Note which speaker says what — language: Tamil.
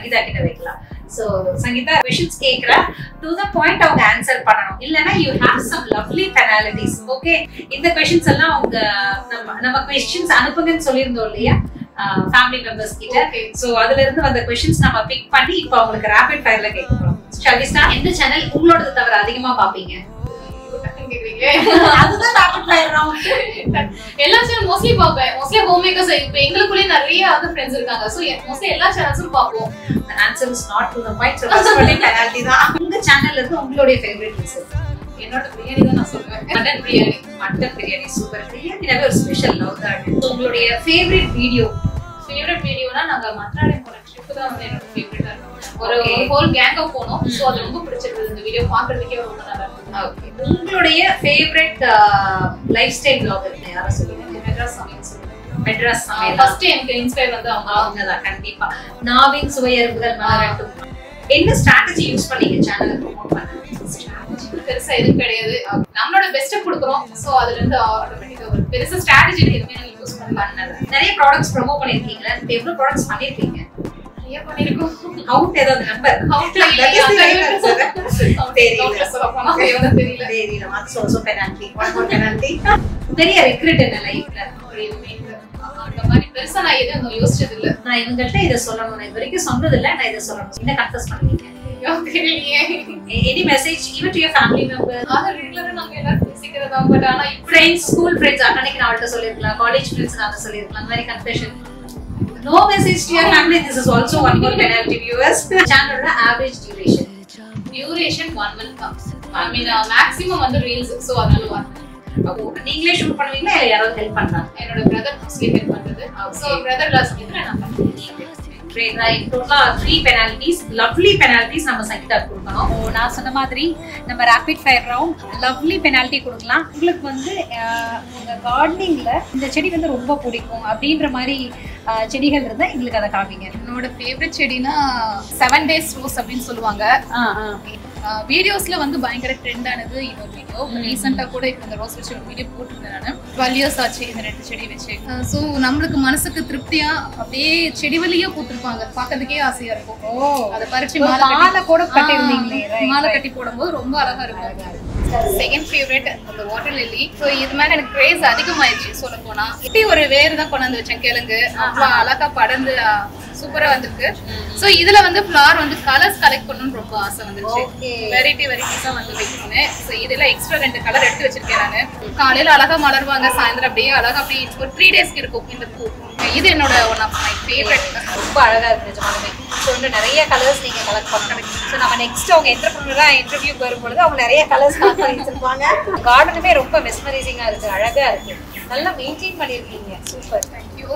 Speaker 1: சங்கீதா கிட்ட வைக்கலாம். So Sangeeta questions கேக்குறா, to the point அவங்க ஆன்சர் பண்ணனும். இல்லனா you have some lovely penalties. Okay, இந்த questions எல்லாம் அவங்க நம்ம questions அனுப்புங்கன்னு சொல்லிருந்தோம் இல்லையா ஃபேமிலி மெம்பர்ஸ் கிட்ட. சோ அதுல இருந்து வந்த questions நம்ம பிக் பண்ணி இப்போ உங்களுக்கு rapid fireல கேட்க போறோம். Shall we start? எந்த சேனல் உங்களோடது தவிர அதிகமா பாப்பீங்க?
Speaker 2: அதுதான் rapid fire round.
Speaker 3: எல்லா சேனல் மோஸ்ட்லி பாப்பேன். Mostly home makers. இப்போ எங்களுக்குள்ளே நிறைய other friends இருக்காங்க. சோ மோஸ்ட்லி எல்லா சேனல்ஸும் பாப்போம்.
Speaker 1: The answer is not to the point. So first one penalty தான். உங்க சேனல்ல இருந்து உங்களுடைய ஃபேவரட் டிஷ்?
Speaker 3: என்னோட பிரியாணி தான் நான் சொல்லுவேன். Mutton biryani.
Speaker 1: Mutton biryani super. பிரியாணினாவே ஒரு ஸ்பெஷல் லவ் தான். உங்களுடைய ஃபேவரட்
Speaker 3: வீடியோனா நாங்க மத்ராலயம் போன ட்ரிப் தான் வந்து என்னோட ஃபேவரட்டா இருக்கும். ஒரு ஹோல் கேங்கா போனோம். சோ அது ரொம்ப பிடிச்சிருந்தது. இந்த வீடியோ பார்க்கிறதுக்கே ரொம்ப நல்லா இருந்துச்சு.
Speaker 1: ஓகே. உங்களுடைய ஃபேவரட் லைஃப் ஸ்டைல் vlogger யாரை சொல்லுவீங்க?
Speaker 3: மெட்ராஸ் சமையல் சொல்லுவேன்.
Speaker 1: மெட்ராஸ் சமையல்.
Speaker 3: ஃபர்ஸ்ட் எனக்கு இன்ஸ்பயர் வந்து
Speaker 1: அவங்க தான் கண்டிப்பா. நாவின் சுவையருப்புகள் மலரட்டும். என்ன ஸ்ட்ராட்டஜி யூஸ் பண்ணீங்க சேனலை ப்ரோமோட் பண்ண?
Speaker 3: பெருசா எதுவும் கிடையாது. நம்மளோட பெஸ்ட்டை கொடுக்குறோம். சோ அதுல இருந்து ஆட்டோமேட்டிக்கா ஒரு பெருசா ஸ்ட்ராட்டஜி எதுவுமே யூஸ் பண்ணல.
Speaker 1: நிறைய ப்ராடக்ட்ஸ் ப்ரோமோட் பண்ணிருக்கீங்களா? எவ்வளவு ப்ராடக்ட்ஸ் பண்ணிருக்கீங்க?
Speaker 3: நிறைய பண்ணிருக்கோம்.
Speaker 1: கவுண்ட் ஏதாவது நம்பர்?
Speaker 3: கவுண்ட்ல
Speaker 1: தெரியல. So penalty. One more penalty. பெரிய ரிக்ரெட் என்ன லைஃப்ல?
Speaker 3: அந்த மாதிரி பெருசா நான் எதுவும் யோசிச்சது இல்ல.
Speaker 1: நான் இவங்கள்ட்ட இதை சொல்லணும், நான் இது வரைக்கும் சொன்னது இல்ல, நான் இதை சொல்லணும். என்ன கன்ஃபஸ் பண்ணுவீங்க? Any message even to your family members?
Speaker 3: ரெகுலரா நாங்க எல்லாரும் பேசிக்கிறதா. பட் ஆனா
Speaker 1: ஃப்ரெண்ட்ஸ், ஸ்கூல் ஃப்ரெண்ட்ஸ் அன்னைக்கு நான் அவள்கிட்ட சொல்லிருக்கலாம், காலேஜ் ஃப்ரெண்ட்ஸ் நான் சொல்லிருக்கலாம். அந்த மாதிரி confession. No message to your family. This is also one more penalty viewers. Channel average duration
Speaker 3: 1 month தான். I mean maximum வந்து reels. So அதனால 1 month.
Speaker 1: அப்போ நீங்களே ஷூட் பண்ணுவீங்களா இல்ல யாராவது ஹெல்ப் பண்றாங்க?
Speaker 3: என்னோட பிரதர் மோஸ்ட்லி ஹெல்ப் பண்றது. So பிரதர் லாஸ்ட் வீக்ல நான் பண்ணுவேன்.
Speaker 1: Great, right. Total 3 penalties, lovely penalties நம்ம சங்கீதா கொடுக்கணும். நான் சொன்ன மாதிரி நம்ம rapid fire round lovely penalty கொடுக்கலாம். உங்களுக்கு வந்து உங்க கார்டனிங்ல இந்த செடி வந்து ரொம்ப பிடிக்கும் அப்படின்ற மாதிரி செடிகள் இருந்தா எங்களுக்கு அதை காமிங்க.
Speaker 3: என்னோட ஃபேவரட் செடினா 7 days ரோஸ் அப்படின்னு சொல்லுவாங்க. வீடியோஸ்ல வந்து பயங்கர ட்ரெண்ட் ஆனது இது ஒரு வீடியோ. ரீசெண்டா கூட இந்த ரோஸ் வச்சு ஒரு வீடியோ போட்டுருந்தேன் நான். 12 years ஆச்சு இந்த 2 செடி வச்சு. ஸோ நம்மளுக்கு மனசுக்கு திருப்தியா அப்படியே செடி வழியா பூத்திருப்பாங்க. பார்க்கறதுக்கே ஆசையா இருக்கும். அதை பறிச்சு மாலை கூட கட்டிருந்தீங்களே, மாலை கட்டி போடும்போது ரொம்ப அழகா இருக்கும். செகண்ட் ஃபேவரட் அந்த வாட்டர் லில்லி. ஸோ இது மேல எனக்கு கிரேஸ் அதிகமாயிடுச்சு சொல்ல போனா. இப்படி ஒரு வேறு தான் கொண்டாந்து வச்சேன் கிழங்கு. அவ்வளோ அழகா படர்ந்து சூப்பரா வந்திருக்கு. ஸோ இதுல வந்து ஃபிளவர் வந்து கலர்ஸ் கலெக்ட் பண்ணணும்னு ரொம்ப ஆசை வந்துருச்சு. வெரைட்டிஸா வந்து வைக்கணும். ஸோ இதுல எக்ஸ்ட்ரா 2 கலர் எடுத்து வச்சிருக்கேன் நான். காலையில அழகா மலர்வாங்க, சாயந்தரம் அப்படியே அழகா அப்படியே ஒரு 3 daysக்கு இருக்கும் இந்த பூ. இது என்னோட ஒன் ஆஃப் மை ஃபேவரட்.
Speaker 1: ரொம்ப அழகா இருக்கு நிஜமாலுமே. ஸோ வந்து நிறைய கலர்ஸ் நீங்க கலெக்ட் பண்ணணும். ஸோ நம்ம நெக்ஸ்ட் அவங்க என்டர்பிரனரா இன்டர்வியூக்கு வரும்பொழுது அவங்க நிறைய கலர்ஸ் கலெக்ட் பண்ணி வச்சிருப்பாங்க. கார்டனுமே ரொம்ப மெஸ்மரைசிங்கா இருக்கு, அழகா இருக்கு, நல்லா மெயின்டைன் பண்ணிருக்கீங்க. Super, thank you.